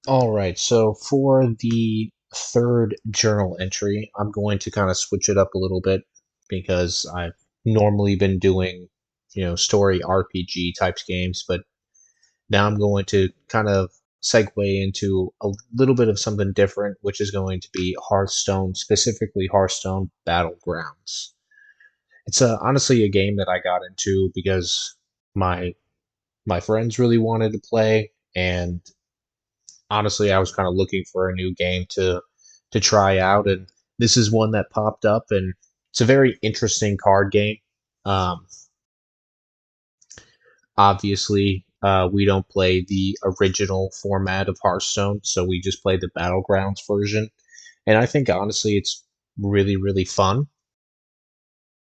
All right, so for the third journal entry, I'm going to kind of switch it up a little bit because I've normally been doing, story RPG types games, but now I'm going to kind of segue into a little bit of something different, which is going to be Hearthstone, specifically Hearthstone Battlegrounds. It's honestly a game that I got into because my my friends really wanted to play, and honestly, I was kind of looking for a new game to try out, and this is one that popped up, and it's a very interesting card game. Um, Obviously, we don't play the original format of Hearthstone, so we just play the Battlegrounds version, and I think honestly, it's really really fun.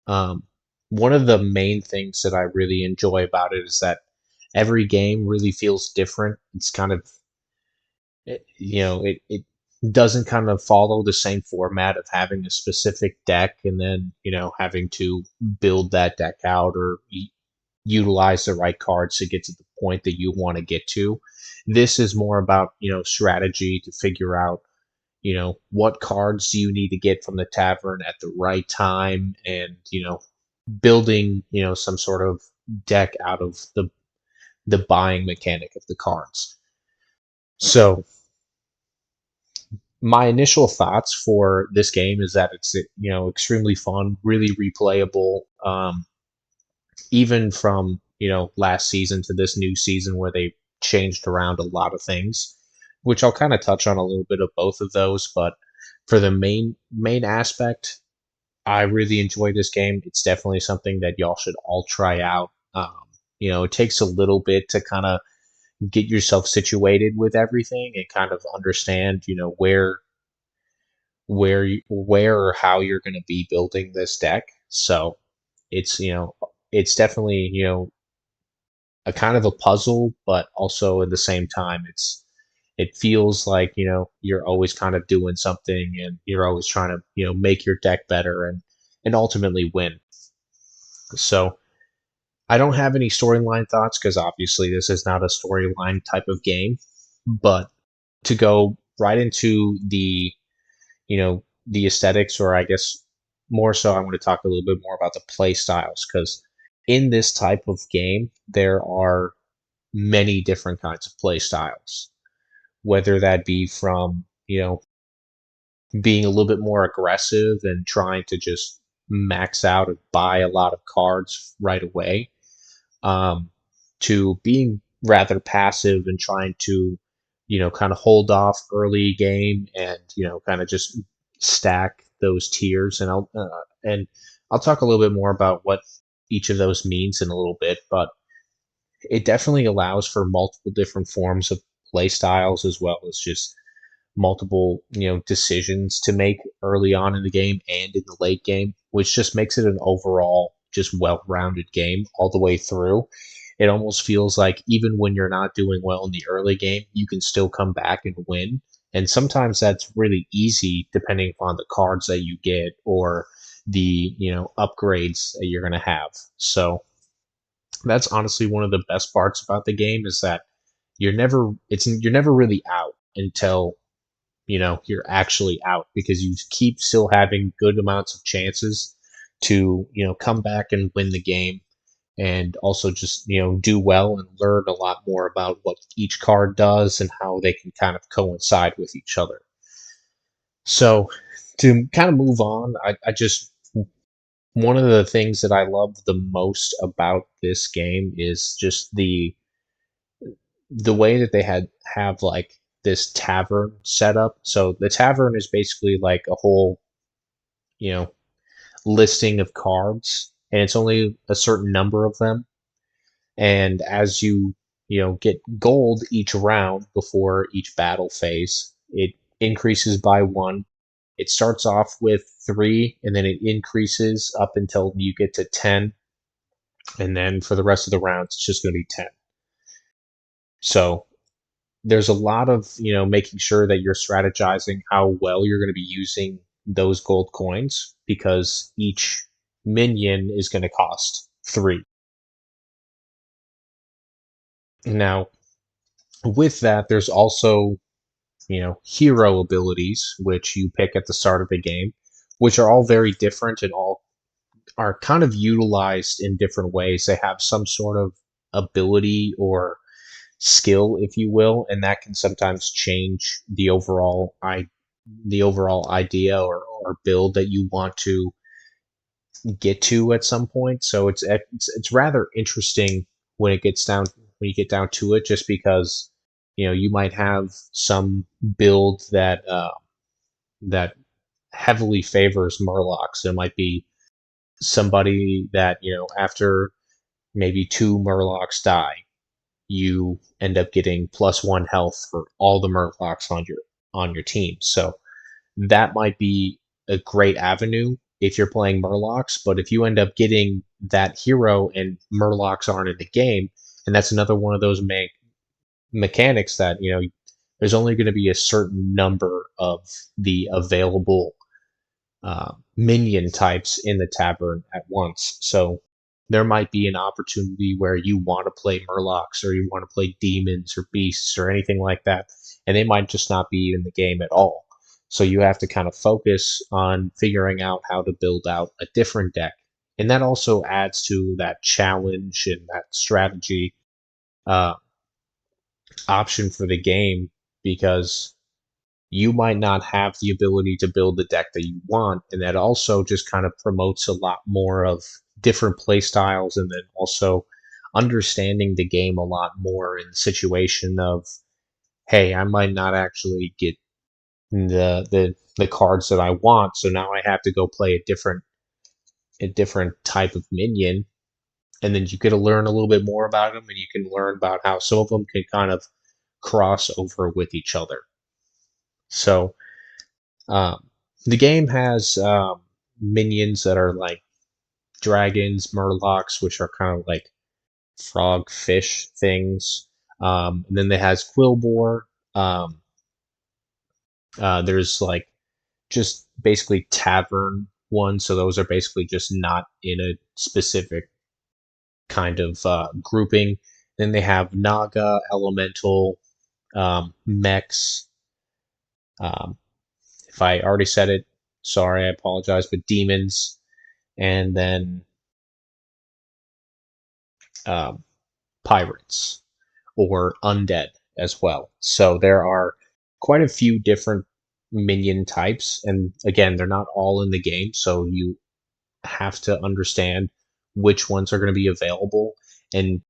Um, One of the main things that I really enjoy about it is that every game really feels different. It's kind of it doesn't kind of follow the same format of having a specific deck and then having to build that deck out or utilize the right cards to get to the point that you want to get to. This is more about strategy to figure out what cards do you need to get from the tavern at the right time, and building some sort of deck out of the buying mechanic of the cards. So my initial thoughts for this game is that it's extremely fun, really replayable. Even from last season to this new season where they changed around a lot of things, which I'll kind of touch on a little bit of both of those. But for the main aspect, I really enjoy this game. It's definitely something that y'all should all try out. It takes a little bit to kind of get yourself situated with everything and kind of understand where or how you're going to be building this deck. So it's it's definitely a kind of a puzzle, but also at the same time it feels like you're always kind of doing something and you're always trying to make your deck better and ultimately win. So I don't have any storyline thoughts because obviously this is not a storyline type of game, but to go right into the aesthetics, or I guess more so, I want to talk a little bit more about the play styles because in this type of game, there are many different kinds of play styles, whether that be from, being a little bit more aggressive and trying to just max out and buy a lot of cards right away, um, to being rather passive and trying to, kind of hold off early game and kind of just stack those tiers. And I'll talk a little bit more about what each of those means in a little bit, but it definitely allows for multiple different forms of play styles as well as just multiple decisions to make early on in the game and in the late game, which just makes it an overall just well-rounded game all the way through. It almost feels like even when you're not doing well in the early game, you can still come back and win. And sometimes that's really easy depending upon the cards that you get or the upgrades that you're going to have. So that's honestly one of the best parts about the game is that you're never really out until you're actually out because you keep still having good amounts of chances to come back and win the game, and also just do well and learn a lot more about what each card does and how they can kind of coincide with each other. So to kind of move on, I just one of the things that I love the most about this game is just the way that they have like this tavern set up. So the tavern is basically like a whole, you know, listing of cards, and it's only a certain number of them. And as you get gold each round before each battle phase, it increases by one. It starts off with three, and then it increases up until you get to 10. And then for the rest of the rounds, it's just going to be 10. So there's a lot of making sure that you're strategizing how well you're going to be using those gold coins because each minion is going to cost three. Now with that there's also hero abilities, which you pick at the start of the game, which are all very different and all are kind of utilized in different ways. They have some sort of ability or skill, if you will, and that can sometimes change the overall idea or build that you want to get to at some point. So it's rather interesting when it gets down when you get down to it, just because you might have some build that heavily favors Murlocs. It might be somebody that after maybe two Murlocs die, you end up getting +1 health for all the Murlocs on your team. So that might be a great avenue if you're playing Murlocs. But if you end up getting that hero and Murlocs aren't in the game, and that's another one of those mechanics that there's only going to be a certain number of the available minion types in the tavern at once. So there might be an opportunity where you want to play Murlocs or you want to play demons or beasts or anything like that, and they might just not be in the game at all. So you have to kind of focus on figuring out how to build out a different deck. And that also adds to that challenge and that strategy uh, option for the game, because you might not have the ability to build the deck that you want, and that also just kind of promotes a lot more of different play styles, and then also understanding the game a lot more in the situation of, hey, I might not actually get the cards that I want, so now I have to go play a different type of minion, and then you get to learn a little bit more about them, and you can learn about how some of them can kind of cross over with each other. So the game has minions that are like dragons, murlocs, which are kind of like frog fish things. And then it has Quillbore. Um, there's like just basically tavern ones, so those are basically just not in a specific kind of grouping. Then they have Naga, Elemental, Mechs. Um, if I already said it, sorry, I apologize, but demons, and then um, pirates or undead as well. So there are quite a few different minion types, and again, they're not all in the game, so you have to understand which ones are going to be available. And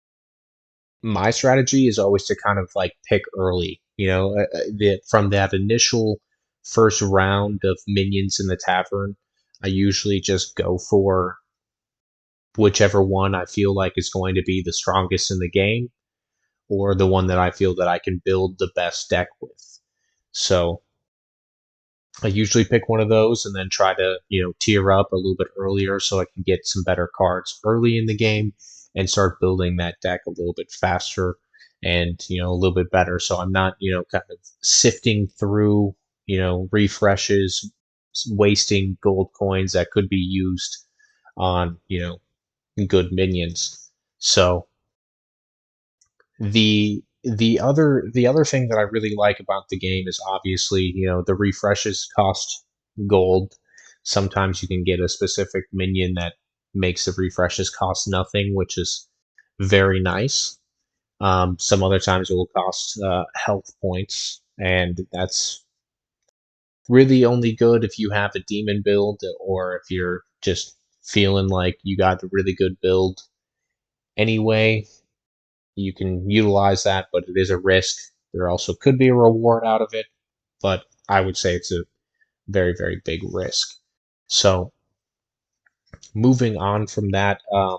my strategy is always to kind of like pick early, from that initial first round of minions in the tavern. I usually just go for whichever one I feel like is going to be the strongest in the game, or the one that I feel that I can build the best deck with. So I usually pick one of those and then try to, tier up a little bit earlier so I can get some better cards early in the game and start building that deck a little bit faster and, a little bit better. So I'm not, kind of sifting through, refreshes, wasting gold coins that could be used on, good minions. So the other thing that I really like about the game is obviously, the refreshes cost gold. Sometimes you can get a specific minion that makes the refreshes cost nothing, which is very nice. Some other times it will cost health points, and that's really only good if you have a demon build, or if you're just feeling like you got a really good build anyway. You can utilize that, but it is a risk. There also could be a reward out of it, but I would say it's a very, very big risk. So moving on from that, I,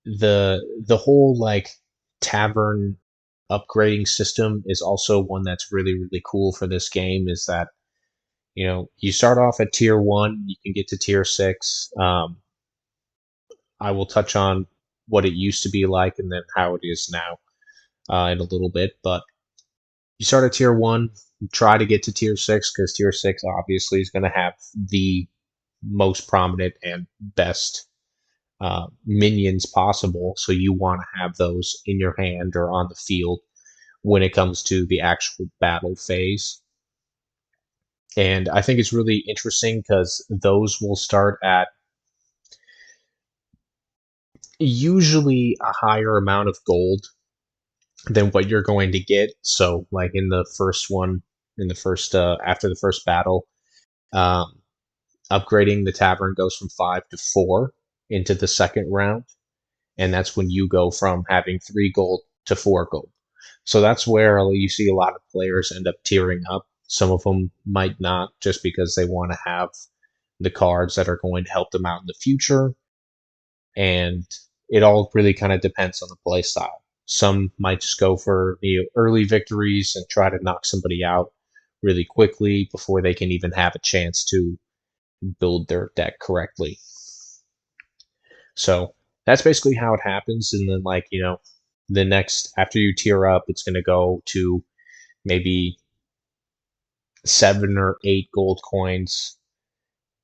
the whole like tavern upgrading system is also one that's really, really cool for this game. Is that you start off at tier 1, you can get to tier 6. I will touch on what it used to be like and then how it is now in a little bit, but you start at tier 1, try to get to tier 6, because tier 6 obviously is going to have the most prominent and best minions possible. So you want to have those in your hand or on the field when it comes to the actual battle phase. And I think it's really interesting because those will start at usually a higher amount of gold than what you're going to get. So, like in the first one, in the first after the first battle, um, upgrading the tavern goes from 5 to 4 into the second round, and that's when you go from having 3 gold to 4 gold. So that's where you see a lot of players end up tearing up. Some of them might not, just because they want to have the cards that are going to help them out in the future, and it all really kind of depends on the play style. Some might just go for early victories and try to knock somebody out really quickly before they can even have a chance to build their deck correctly. So that's basically how it happens. And then, like, the next, after you tier up, it's going to go to maybe 7 or 8 gold coins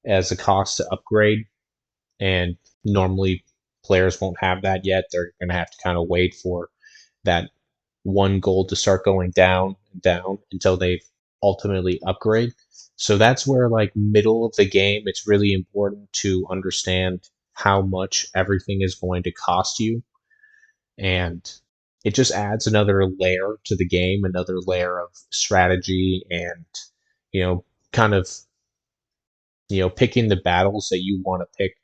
as a cost to upgrade. And normally players won't have that yet. They're going to have to kind of wait for that 1 gold to start going down and down until they ultimately upgrade. So that's where, like, middle of the game, it's really important to understand how much everything is going to cost you. And it just adds another layer to the game, another layer of strategy, and you know kind of picking the battles that you want to pick,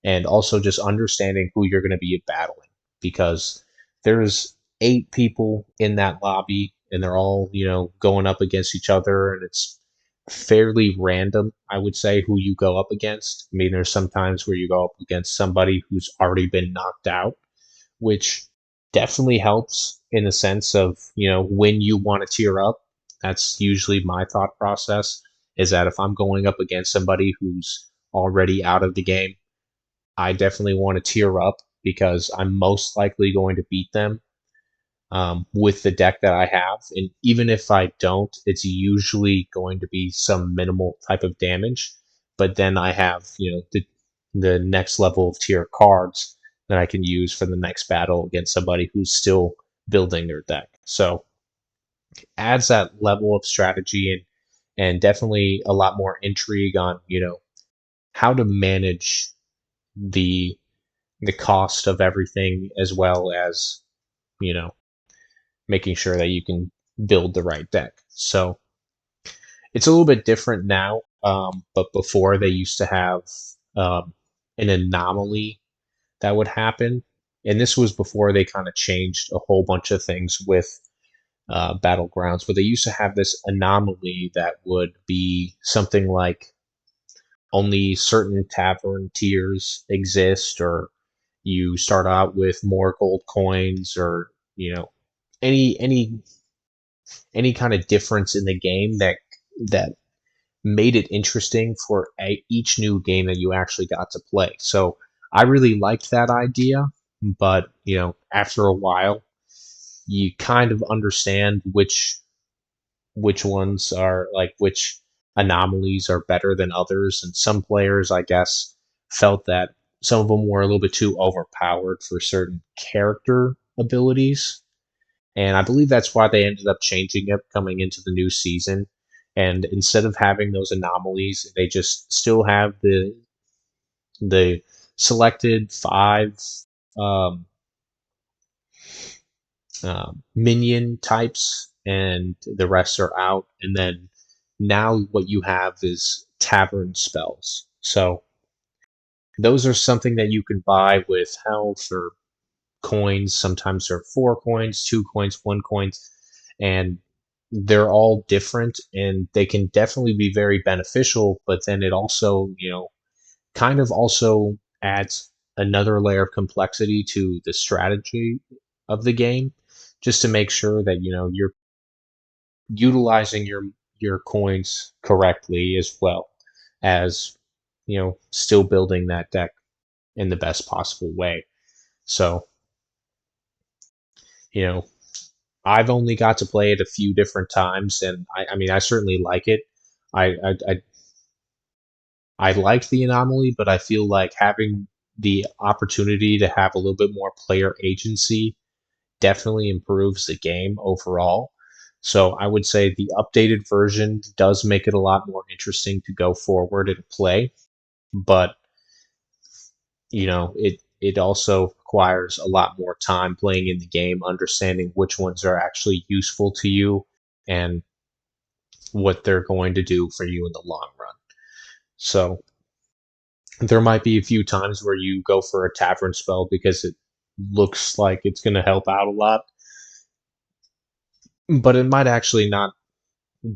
and also just understanding who you're going to be battling, because there's 8 people in that lobby and they're all going up against each other, and it's fairly random, I would say, who you go up against. I mean, there's sometimes where you go up against somebody who's already been knocked out, which definitely helps in the sense of, when you want to tier up. That's usually my thought process, is that if I'm going up against somebody who's already out of the game, I definitely want to tier up because I'm most likely going to beat them with the deck that I have. And even if I don't, it's usually going to be some minimal type of damage. But then I have, the next level of tier cards that I can use for the next battle against somebody who's still building their deck. So adds that level of strategy, and definitely a lot more intrigue on, how to manage the the cost of everything, as well as, you know, making sure that you can build the right deck. So it's a little bit different now, but before they used to have an anomaly that would happen, and this was before they kind of changed a whole bunch of things with Battlegrounds, but they used to have this anomaly that would be something like only certain tavern tiers exist, or you start out with more gold coins, or any any any kind of difference in the game that made it interesting for each new game that you actually got to play. So I really liked that idea, but after a while, you kind of understand which ones are, like, which anomalies are better than others, and some players, I guess, felt that some of them were a little bit too overpowered for certain character abilities, and I believe that's why they ended up changing it coming into the new season. And instead of having those anomalies, they just still have the selected 5 um, minion types, and the rest are out. And then now what you have is tavern spells. So those are something that you can buy with health or coins. Sometimes they're 4 coins, 2 coins, 1 coins, and they're all different, and they can definitely be very beneficial. But then it also, kind of also adds another layer of complexity to the strategy of the game, just to make sure that you're utilizing your coins correctly, as well as still building that deck in the best possible way. So you know I've only got to play it a few different times, and I mean, I certainly like it. I I, I I like the anomaly, but I feel like having the opportunity to have a little bit more player agency definitely improves the game overall. So I would say the updated version does make it a lot more interesting to go forward and play, but it also requires a lot more time playing in the game, understanding which ones are actually useful to you and what they're going to do for you in the long run. So there might be a few times where you go for a tavern spell because it looks like it's going to help out a lot, but it might actually not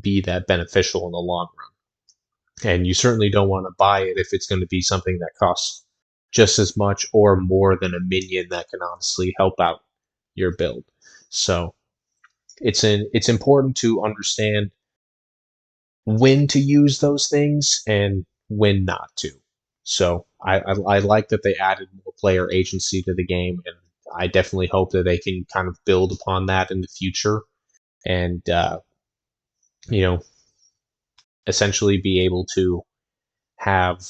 be that beneficial in the long run. And you certainly don't want to buy it if it's going to be something that costs just as much or more than a minion that can honestly help out your build. So it's important to understand when to use those things and when not to. So I like that they added more player agency to the game, and I definitely hope that they can kind of build upon that in the future and you know essentially be able to have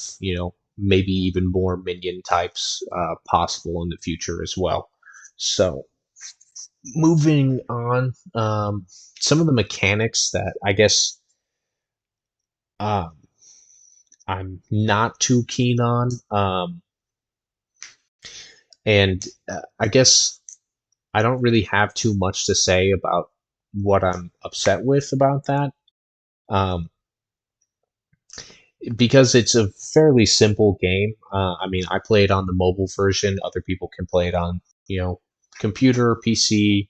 maybe even more minion types possible in the future as well. So moving on, some of the mechanics that I guess um, I'm not too keen on, and I guess I don't really have too much to say about what I'm upset with about that. Um, because it's a fairly simple game. I mean, I play it on the mobile version. Other people can play it on, computer, PC.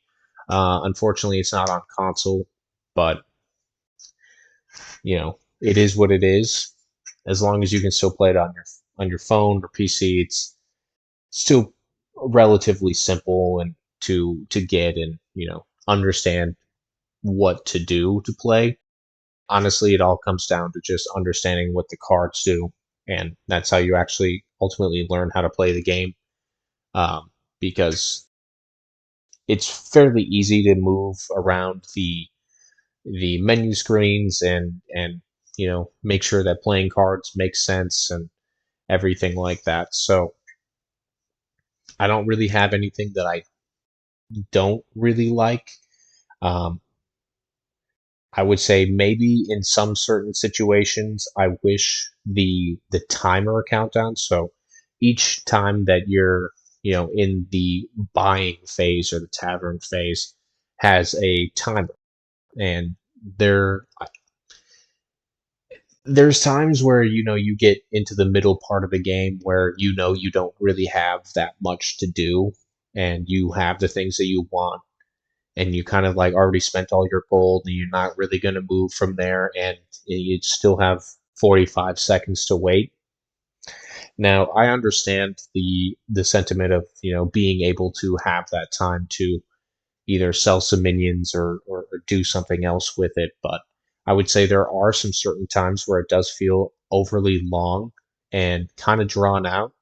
Unfortunately, it's not on console, but it is what it is. As long as you can still play it on your phone or PC, it's still relatively simple and to get and understand what to do to play. Honestly, it all comes down to just understanding what the cards do, and that's how you actually ultimately learn how to play the game. Because it's fairly easy to move around the menu screens and make sure that playing cards make sense and everything like that. So I don't really have anything that I don't really like. Um, I would say maybe in some certain situations, I wish the timer countdown. So each time that you're in the buying phase or the tavern phase has a timer, and there's times where you get into the middle part of the game where you don't really have that much to do, and you have the things that you want and you kind of like already spent all your gold and you're not really going to move from there and you still have 45 seconds to wait. Now I understand the sentiment of being able to have that time to either sell some minions or do something else with it, but I would say there are some certain times where it does feel overly long and kind of drawn out,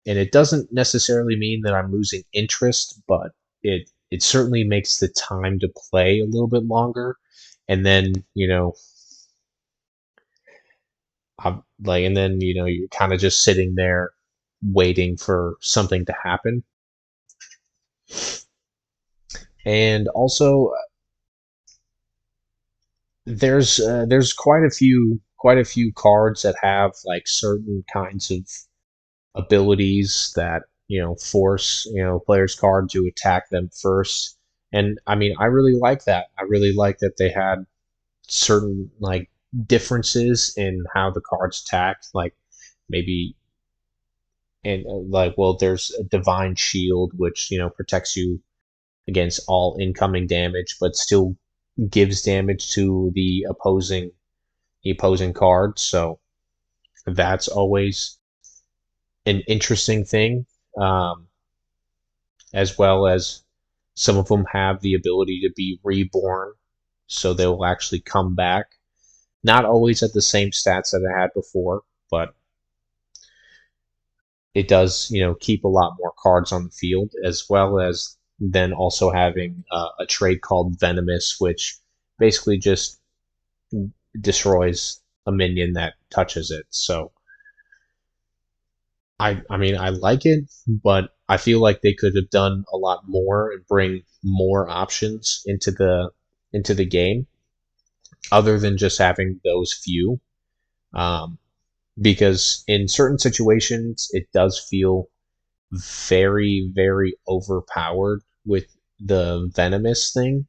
and it doesn't necessarily mean that I'm losing interest, but it certainly makes the time to play a little bit longer. And then you're kind of just sitting there waiting for something to happen. And also, there's quite a few cards that have like certain kinds of abilities that force players card to attack them first, and I mean I really like that. I really like that they had certain like differences in how the cards attacked, like maybe and like, well, there's a divine shield which protects you against all incoming damage but still gives damage to the opposing card, so that's always an interesting thing. um, as well as some of them have the ability to be reborn, so they will actually come back. Not always at the same stats that I had before, but it does, keep a lot more cards on the field, as well as then also having a trait called Venomous, which basically just destroys a minion that touches it. So I mean I like it, but I feel like they could have done a lot more and bring more options into the game other than just having those few. Um, because in certain situations it does feel very overpowered with the venomous thing,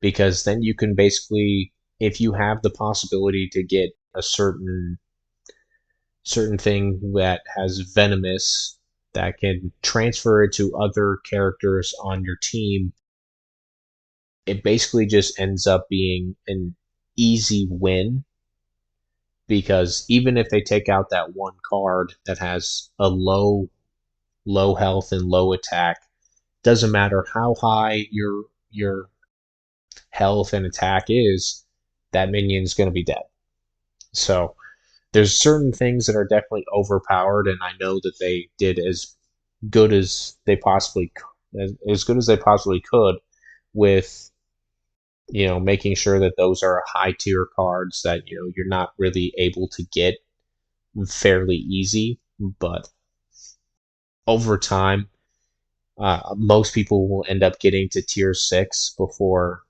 because then you can basically, if you have the possibility to get a certain thing that has venomous that can transfer it to other characters on your team, it basically just ends up being an easy win, because even if they take out that one card that has a low health and low attack, doesn't matter how high your health and attack is, that minion's going to be dead. So there's certain things that are definitely overpowered, and I know that they did good as they possibly as good as they possibly could with making sure that those are high tier cards that you're not really able to get fairly easy, but over time, most people will end up getting to tier 6 before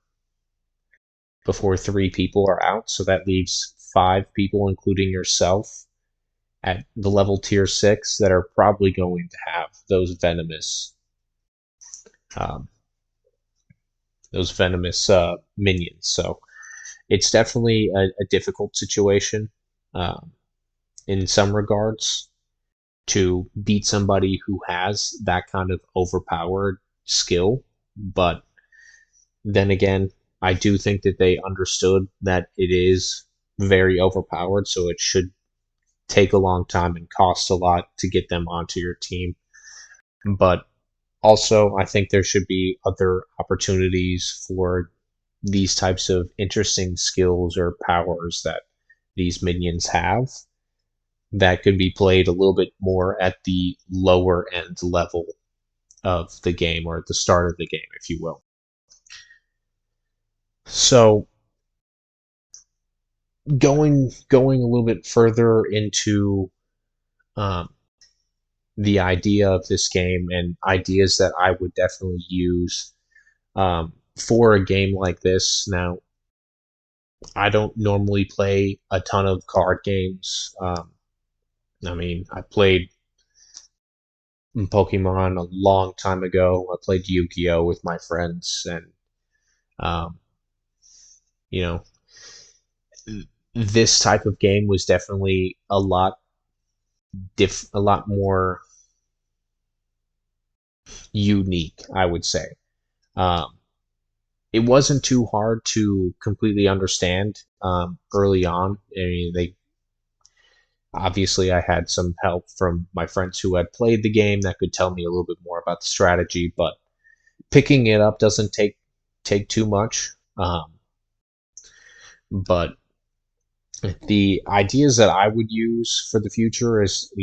3 people are out, so that leaves 5 people, including yourself, at the level tier 6 that are probably going to have um, those venomous minions. So it's definitely a difficult situation um, in some regards to beat somebody who has that kind of overpowered skill. But then again, I do think that they understood that it is very overpowered, so it should take a long time and cost a lot to get them onto your team. But also, I think there should be other opportunities for these types of interesting skills or powers that these minions have that could be played a little bit more at the lower end level of the game, or at the start of the game, if you will. So going a little bit further into um, the idea of this game and ideas that I would definitely use for a game like this. Now, I don't normally play a ton of card games. I mean, I played Pokemon a long time ago. I played Yu-Gi-Oh with my friends, and um, you know, this type of game was definitely a lot more unique, I would say. Um, it wasn't too hard to completely understand early on. I mean, they obviously I had some help from my friends who had played the game that could tell me a little bit more about the strategy, but picking it up doesn't take too much. But the ideas that I would use for the future is,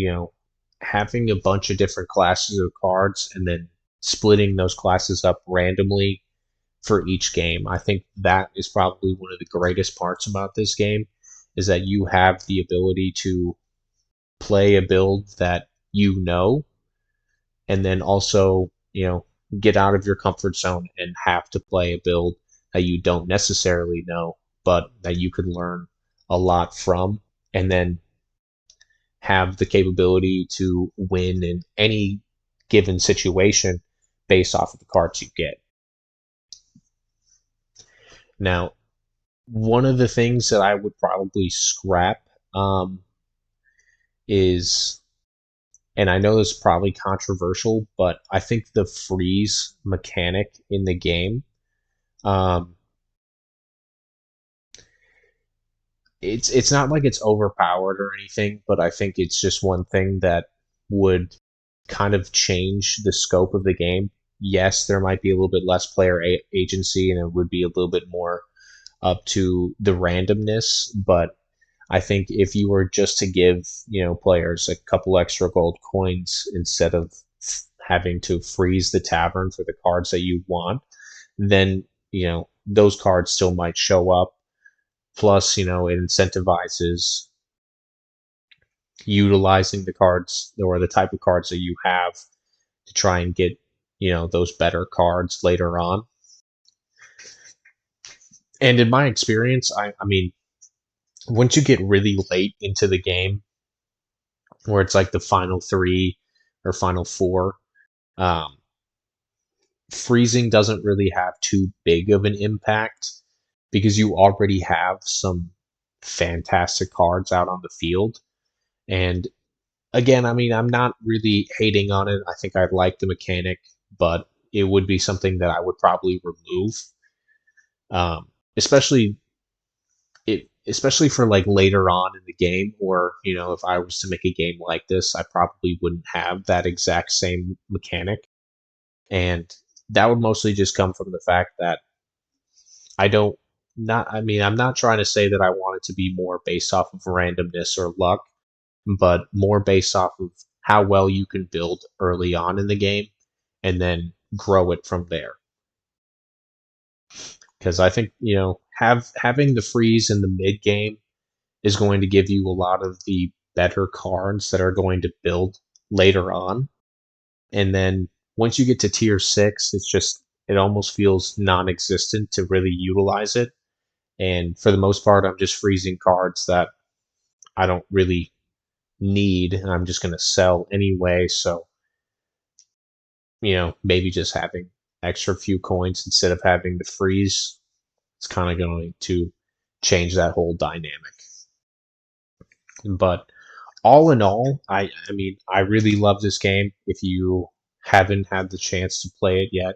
having a bunch of different classes of cards and then splitting those classes up randomly for each game. I think that is probably one of the greatest parts about this game, is that you have the ability to play a build that and then also, get out of your comfort zone and have to play a build that you don't necessarily know, but that you can learn a lot from, and then have the capability to win in any given situation based off of the cards you get. Now, one of the things that I would probably scrap is, and I know this is probably controversial, but I think the freeze mechanic in the game, um, it's not like it's overpowered or anything, but I think it's just one thing that would kind of change the scope of the game. Yes, there might be a little bit less player agency, and it would be a little bit more up to the randomness. But I think if you were just to give players a couple extra gold coins instead of having to freeze the tavern for the cards that you want, then those cards still might show up. Plus, it incentivizes utilizing the cards or the type of cards that you have to try and get, those better cards later on. And in my experience, I mean, once you get really late into the game, where it's like the final three or final four, um, freezing doesn't really have too big of an impact because you already have some fantastic cards out on the field. And again, I mean, I'm not really hating on it. I think I like the mechanic, but it would be something that I would probably remove, um, especially especially for like later on in the game, or if I was to make a game like this, I probably wouldn't have that exact same mechanic, and that would mostly just come from the fact that I don't not I mean, I'm not trying to say that I want it to be more based off of randomness or luck, but more based off of how well you can build early on in the game and then grow it from there. Because I think, having the freeze in the mid game is going to give you a lot of the better cards that are going to build later on. And then once you get to tier 6, it almost feels non-existent to really utilize it. And for the most part, I'm just freezing cards that I don't really need, and I'm just going to sell anyway. So, maybe just having extra few coins instead of having the freeze, it's kind of going to change that whole dynamic. But all in all, I mean, I really love this game. If you haven't had the chance to play it yet,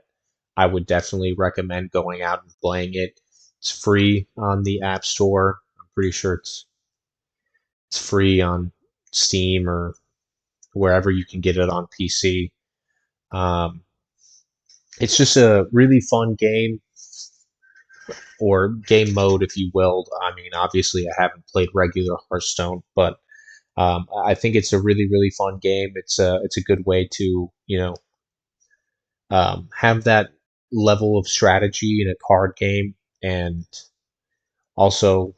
I would definitely recommend going out and playing it. It's free on the App Store. I'm pretty sure it's free on Steam or wherever you can get it on PC. Um, it's just a really fun game, or game mode, if you will. I mean, obviously, I haven't played regular Hearthstone, but I think it's a really, really fun game. It's a good way to have that level of strategy in a card game, and also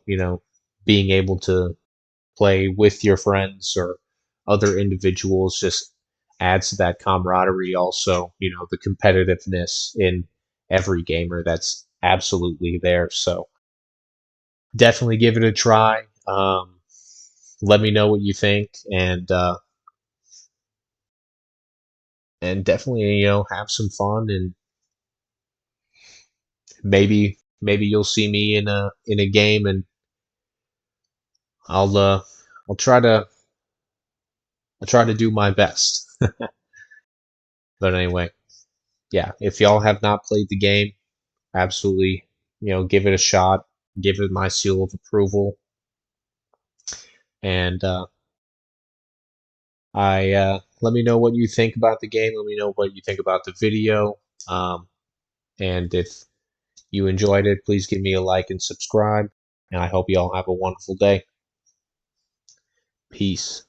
being able to play with your friends or other individuals just adds to that camaraderie. Also, the competitiveness in every gamer that's absolutely there. So definitely give it a try. Let me know what you think, and definitely have some fun, and maybe you'll see me in a game, and I'll uh I'll try to do my best. But anyway, yeah, if y'all have not played the game, absolutely, give it a shot, give it my seal of approval, and I let me know what you think about the game. Let me know what you think about the video. And if you enjoyed it, please give me a like and subscribe. And I hope you all have a wonderful day. Peace.